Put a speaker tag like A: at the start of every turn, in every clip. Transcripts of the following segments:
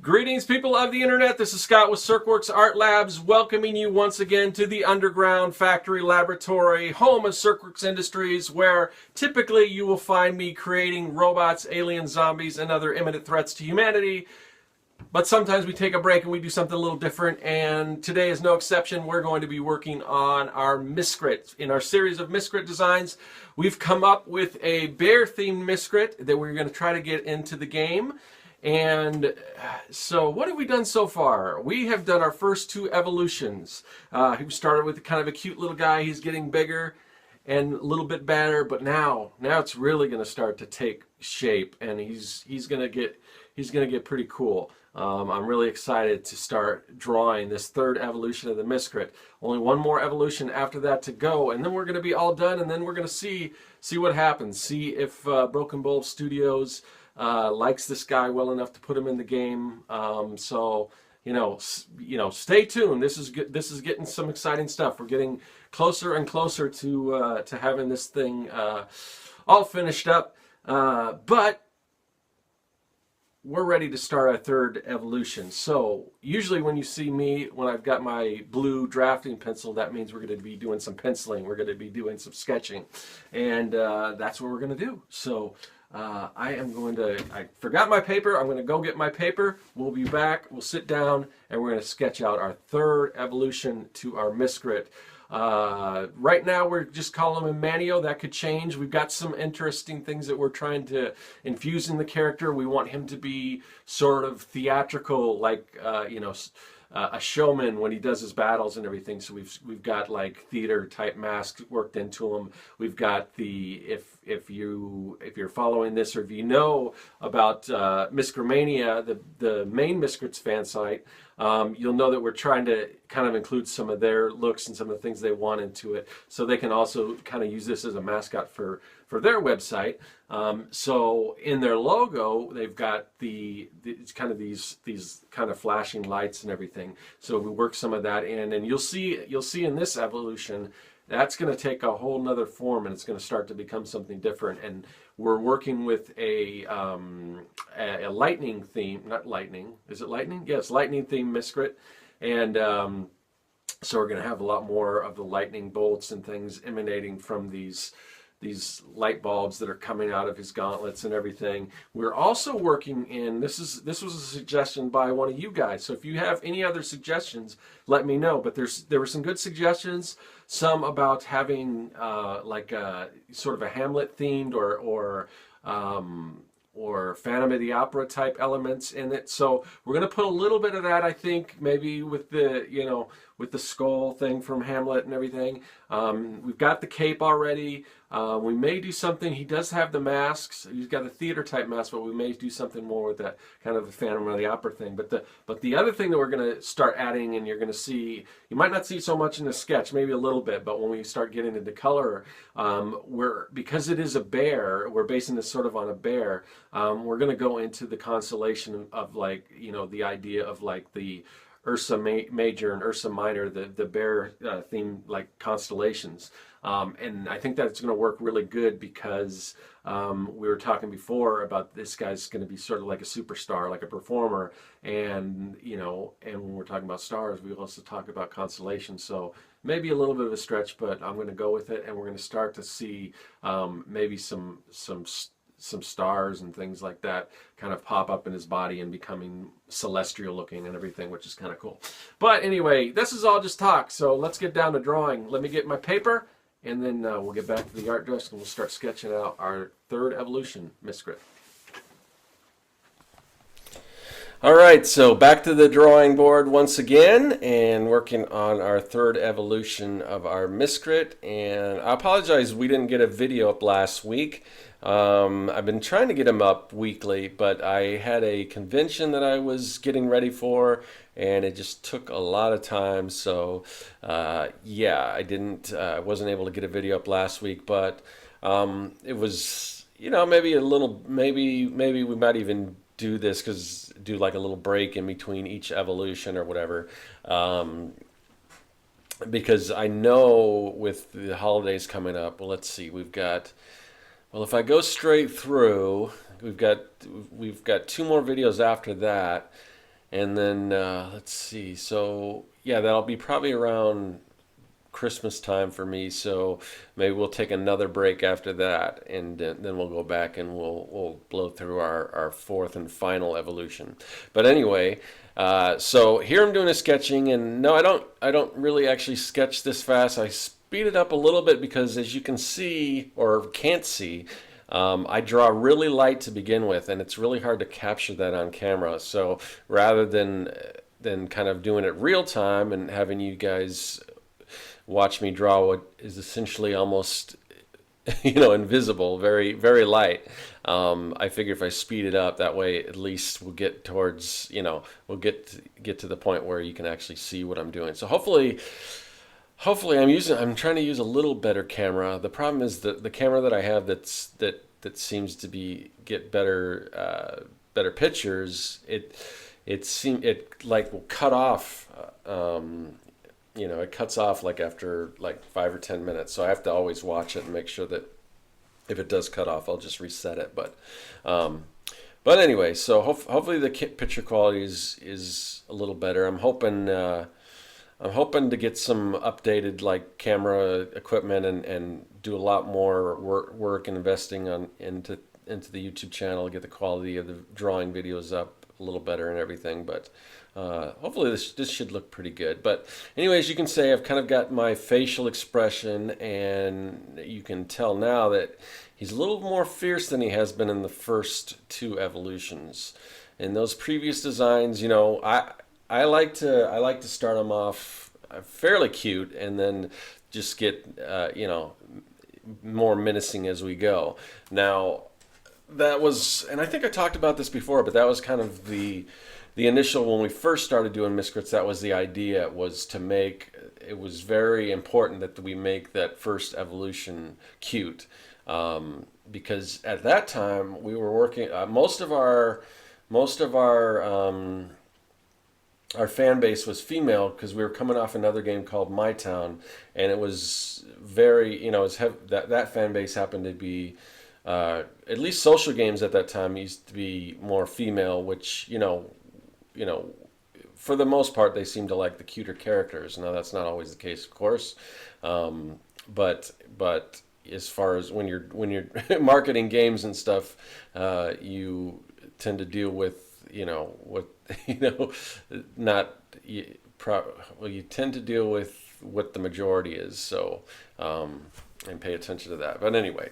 A: Greetings, people of the internet. This is Scott with Serkworks Art Labs, welcoming you once again to the underground factory laboratory, home of Serkworks Industries, where typically you will find me creating robots, aliens, zombies, and other imminent threats to humanity. But sometimes we take a break and we do something a little different, and today is no exception. We're going to be working on our Miscrit. In our series of Miscrit designs, we've come up with a bear-themed Miscrit that we're going to try to get into the game. And so what have we done so far? We have done our first two evolutions. We started with kind of a cute little guy. He's getting bigger and a little bit better, but now it's really going to start to take shape, and he's going to get pretty cool. I'm really excited to start drawing this third evolution of the Miscrit. Only one more evolution after that to go, and then we're going to be all done, and then we're going to see what happens. See if Broken Bulb Studios likes this guy well enough to put him in the game. So you know, stay tuned. This is good. This is getting some exciting stuff. We're getting closer and closer to having this thing all finished up. But we're ready to start our third evolution. So usually when you see me, when I've got my blue drafting pencil, that means we're going to be doing some penciling. We're going to be doing some sketching, and that's what we're going to do. So I forgot my paper. I'm going to go get my paper. We'll be back. We'll sit down and we're going to sketch out our third evolution to our Miscrit. Right now we're just calling him Manio. That could change. We've got some interesting things that we're trying to infuse in the character. We want him to be sort of theatrical, like a showman when he does his battles and everything. So we've got like theater type masks worked into him. We've got the if you're following this, or if you know about Miscrimania, the main Miscrits fan site, you'll know that we're trying to kind of include some of their looks and some of the things they want into it, so they can also kind of use this as a mascot for their website. So in their logo, they've got it's kind of these kind of flashing lights and everything. So we work some of that in, and you'll see in this evolution, that's going to take a whole nother form, and it's going to start to become something different. And we're working with a lightning theme, not lightning. Is it lightning? Yes, lightning theme Miscrit. And so we're going to have a lot more of the lightning bolts and things emanating from these light bulbs that are coming out of his gauntlets and everything. We're also working in, this was a suggestion by one of you guys, so if you have any other suggestions, let me know. But there were some good suggestions, some about having like a sort of a Hamlet themed or Phantom of the Opera type elements in it. So we're going to put a little bit of that, I think, maybe with the skull thing from Hamlet and everything. We've got the cape already. We may do something. He does have the masks. He's got a theater type mask, but we may do something more with that kind of the Phantom of the Opera thing. But the other thing that we're going to start adding, and you're going to see, you might not see so much in the sketch, maybe a little bit, but when we start getting into color, because it is a bear, we're basing this sort of on a bear. We're going to go into the constellation of, like, the idea of like the Ursa Major and Ursa Minor, the bear theme, like constellations. And I think that's going to work really good because we were talking before about this guy's going to be sort of like a superstar, like a performer. And, and when we're talking about stars, we also talk about constellations. So maybe a little bit of a stretch, but I'm going to go with it. And we're going to start to see maybe some stars and things like that kind of pop up in his body and becoming celestial looking and everything, which is kind of cool. But anyway, this is all just talk, so let's get down to drawing. Let me get my paper, and then we'll get back to the art desk and we'll start sketching out our third evolution, Miscrit. All right, so back to the drawing board once again, and working on our third evolution of our Miscrit. And I apologize we didn't get a video up last week. I've been trying to get them up weekly, but I had a convention that I was getting ready for, and it just took a lot of time. So yeah, I wasn't able to get a video up last week, but it was maybe a little, maybe we might even do like a little break in between each evolution or whatever. Um, because I know with the holidays coming up, well, let's see, well, if I go straight through, we've got we've got two more videos after that, and then let's see. So yeah, that'll be probably around Christmas time for me. So maybe we'll take another break after that, and then we'll go back and we'll blow through our fourth and final evolution. But anyway, so here I'm doing a sketching, and no, I don't really actually sketch this fast. I speed it up a little bit because, as you can see or can't see, I draw really light to begin with, and it's really hard to capture that on camera. So rather than kind of doing it real time and having you guys watch me draw what is essentially almost invisible, very very light. I figure if I speed it up, that way at least we'll get towards we'll get to the point where you can actually see what I'm doing. So hopefully I'm trying to use a little better camera. The problem is the camera that I have that seems to be get better pictures. It like will cut off. It cuts off like after like 5 or 10 minutes. So I have to always watch it and make sure that if it does cut off, I'll just reset it. But anyway, so hopefully the picture quality is a little better. I'm hoping to get some updated like camera equipment and do a lot more work and investing into the YouTube channel, get the quality of the drawing videos up a little better and everything. But hopefully this should look pretty good. But anyways, you can say I've kind of got my facial expression, and you can tell now that he's a little more fierce than he has been in the first two evolutions. In those previous designs, I like to start them off fairly cute and then just get more menacing as we go. Now that was, and I think I talked about this before, but that was kind of the initial, when we first started doing Miscrits, that was the idea, was to make, it was very important that we make that first evolution cute. Because at that time we were working, most of our fan base was female, because we were coming off another game called My Town, and it was very, that fan base happened to be, at least social games at that time used to be more female, which, for the most part, they seem to like the cuter characters. Now, that's not always the case, of course, but as far as when you're marketing games and stuff, you tend to deal with you tend to deal with what the majority is. So and pay attention to that. But anyway.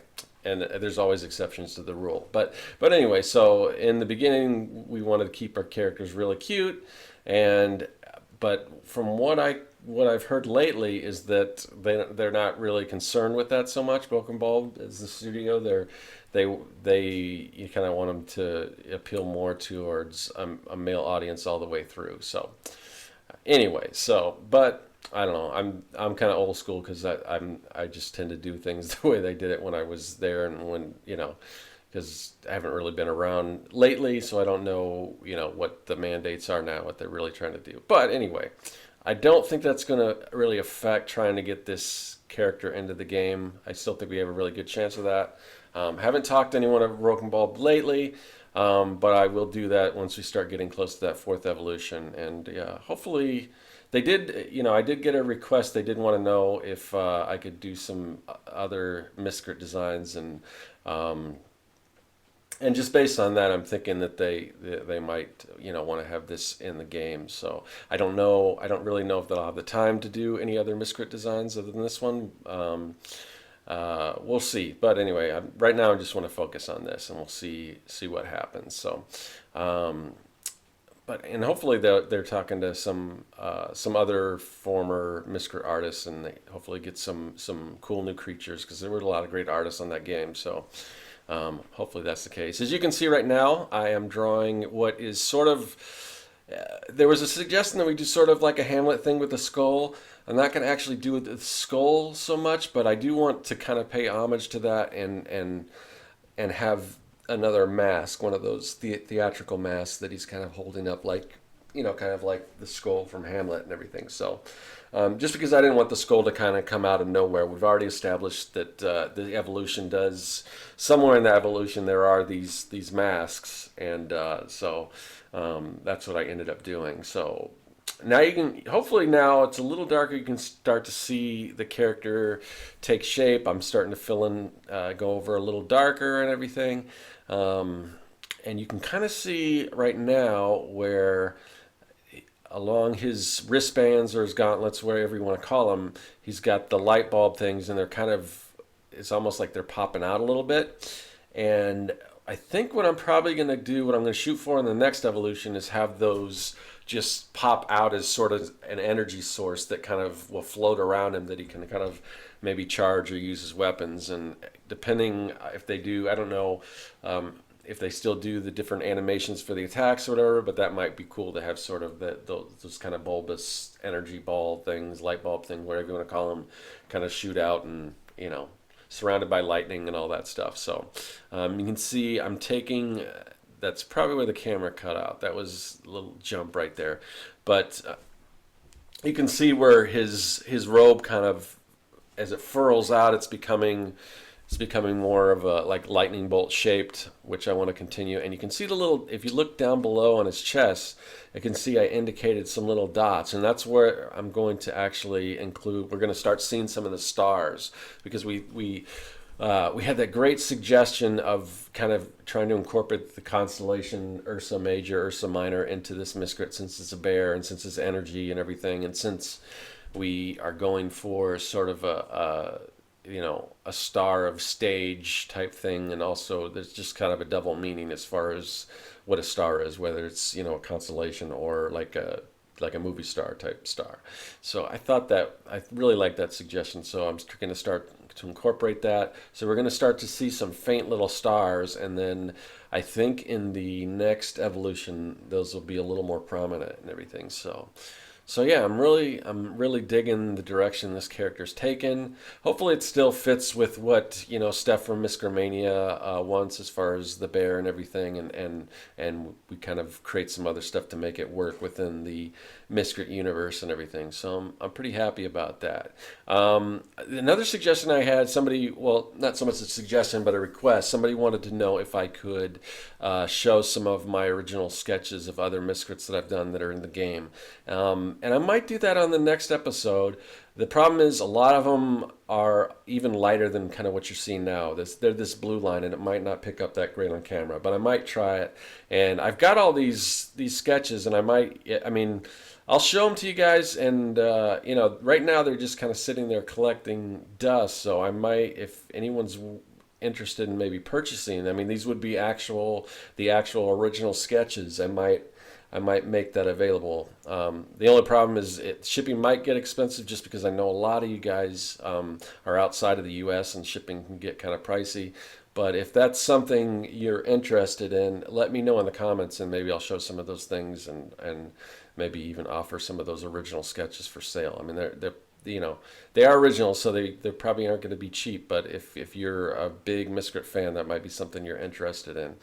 A: And there's always exceptions to the rule. But anyway, so in the beginning, we wanted to keep our characters really cute, but from what I've heard lately is that they're not really concerned with that so much. Broken Ball as the studio, you kind of want them to appeal more towards a male audience all the way through. So anyway, but I don't know. I'm kind of old school, because I just tend to do things the way they did it when I was there, and when because I haven't really been around lately, so I don't know what the mandates are now, what they're really trying to do. But anyway, I don't think that's going to really affect trying to get this character into the game. I still think we have a really good chance of that. Haven't talked to anyone at Broken Ball lately. But I will do that once we start getting close to that fourth evolution, and yeah, hopefully. They did, I did get a request. They did want to know if I could do some other Miscrit designs, and just based on that, I'm thinking that they might, want to have this in the game. So I don't know. I don't really know if they'll have the time to do any other Miscrit designs other than this one. We'll see. But anyway, right now I just want to focus on this, and we'll see what happens. So. And hopefully they're talking to some other former Miscrit artists, and they hopefully get some cool new creatures, because there were a lot of great artists on that game. So hopefully that's the case. As you can see right now, I am drawing what is sort of. There was a suggestion that we do sort of like a Hamlet thing with the skull. I'm not going to actually do the skull so much, but I do want to kind of pay homage to that and and have another mask, one of those theatrical masks that he's kind of holding up, like, you know, kind of like the skull from Hamlet and everything. So just because I didn't want the skull to kind of come out of nowhere, we've already established that the evolution does, somewhere in the evolution there are these masks, and so that's what I ended up doing. So now you can, hopefully now it's a little darker, you can start to see the character take shape. I'm starting to fill in, go over a little darker and everything. And you can kind of see right now where along his wristbands or his gauntlets, whatever you want to call them, he's got the light bulb things, and they're kind of, it's almost like they're popping out a little bit. And I think what I'm probably going to do, what I'm going to shoot for in the next evolution, is have those just pop out as sort of an energy source that kind of will float around him, that he can kind of maybe charge or use as weapons. And depending if they do, I don't know if they still do the different animations for the attacks or whatever, but that might be cool to have sort of those kind of bulbous energy ball things, light bulb thing, whatever you want to call them, kind of shoot out and, you know, surrounded by lightning and all that stuff. So you can see I'm taking, that's probably where the camera cut out. That was a little jump right there. But you can see where his robe kind of, as it furls out, it's becoming more of a like lightning bolt shaped, which I want to continue. And you can see the little, if you look down below on his chest, you can see I indicated some little dots, and that's where I'm going to actually include, we're going to start seeing some of the stars, because we had that great suggestion of kind of trying to incorporate the constellation Ursa Major, Ursa Minor into this Miscrit, since it's a bear and since it's energy and everything, and since we are going for sort of a you know, a star of stage type thing, and also there's just kind of a double meaning as far as what a star is, whether it's, you know, a constellation or like a movie star type star. So I thought that I really like that suggestion, so I'm going to start to incorporate that. So we're going to start to see some faint little stars, and then I think in the next evolution those will be a little more prominent and everything. So yeah, I'm really digging the direction this character's taken. Hopefully it still fits with what, you know, Steph from Miscrimania wants as far as the bear and everything, and we kind of create some other stuff to make it work within the Miscrit universe and everything. So I'm pretty happy about that. Another suggestion I had, somebody, well, not so much a suggestion but a request, somebody wanted to know if I could show some of my original sketches of other Miscrits that I've done that are in the game. And I might do that on the next episode. The problem is a lot of them are even lighter than kind of what you're seeing now. They're this blue line, and it might not pick up that great on camera, but I might try it. And I've got all these sketches, and I mean, I'll show them to you guys, and you know, right now they're just kind of sitting there collecting dust. So I might, if anyone's interested in maybe purchasing, I mean, these would be the actual original sketches. I might make that available. The only problem is shipping might get expensive, just because I know a lot of you guys are outside of the U.S. and shipping can get kind of pricey. But if that's something you're interested in, let me know in the comments, and maybe I'll show some of those things, and maybe even offer some of those original sketches for sale. I mean, they're you know, they are original, so they probably aren't going to be cheap. But if you're a big Miscrit fan, that might be something you're interested in.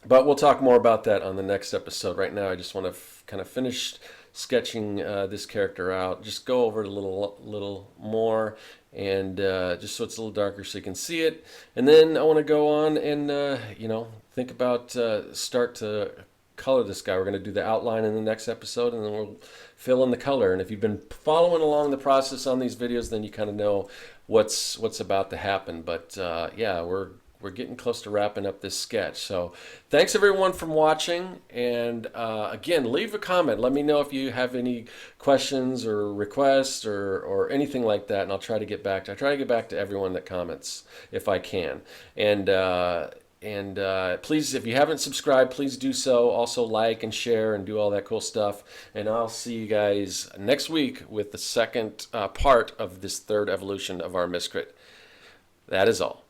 A: But we'll talk more about that on the next episode. Right now, I just want to kind of finish sketching this character out. Just go over it a little more, and just so it's a little darker so you can see it. And then I want to go on and you know, think about start to color this guy. We're going to do the outline in the next episode, and then we'll fill in the color. And if you've been following along the process on these videos, then you kind of know what's about to happen. But yeah, we're getting close to wrapping up this sketch. So thanks everyone for watching, and again, leave a comment. Let me know if you have any questions or requests or anything like that, and I'll try to get back to everyone that comments if I can. And please, if you haven't subscribed, please do so. Also like and share and do all that cool stuff. And I'll see you guys next week with the second part of this third evolution of our Miscrit. That is all.